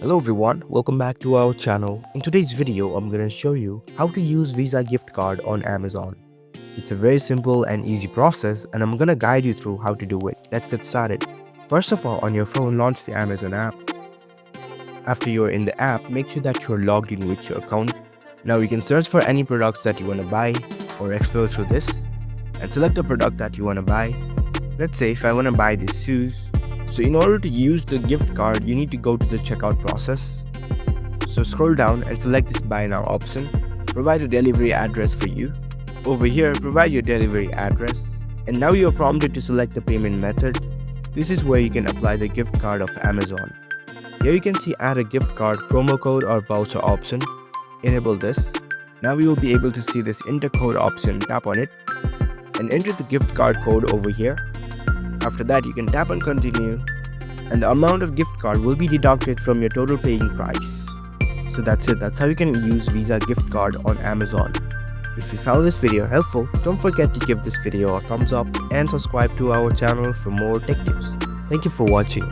Hello everyone, welcome back to our channel. In today's video, I'm gonna show you how to use Visa gift card on Amazon. It's a very simple and easy process and I'm gonna guide you through how to do it. Let's get started. First of all, on your phone, launch the Amazon app. After you're in the app, make sure that you're logged in with your account. Now you can search for any products that you wanna buy or explore through this and select the product that you wanna buy. Let's say if I wanna buy these shoes. So in order to use the gift card, you need to go to the checkout process. So scroll down and select this buy now option. Provide a delivery address for you. Over here, provide your delivery address. And now you are prompted to select the payment method. This is where you can apply the gift card of Amazon. Here you can see add a gift card, promo code or voucher option. Enable this. Now you will be able to see this enter code option. Tap on it and enter the gift card code over here. After that, you can tap on continue and the amount of gift card will be deducted from your total paying price. So that's it. That's how you can use Visa gift card on Amazon. If you found this video helpful, don't forget to give this video a thumbs up and subscribe to our channel for more tech tips. Thank you for watching.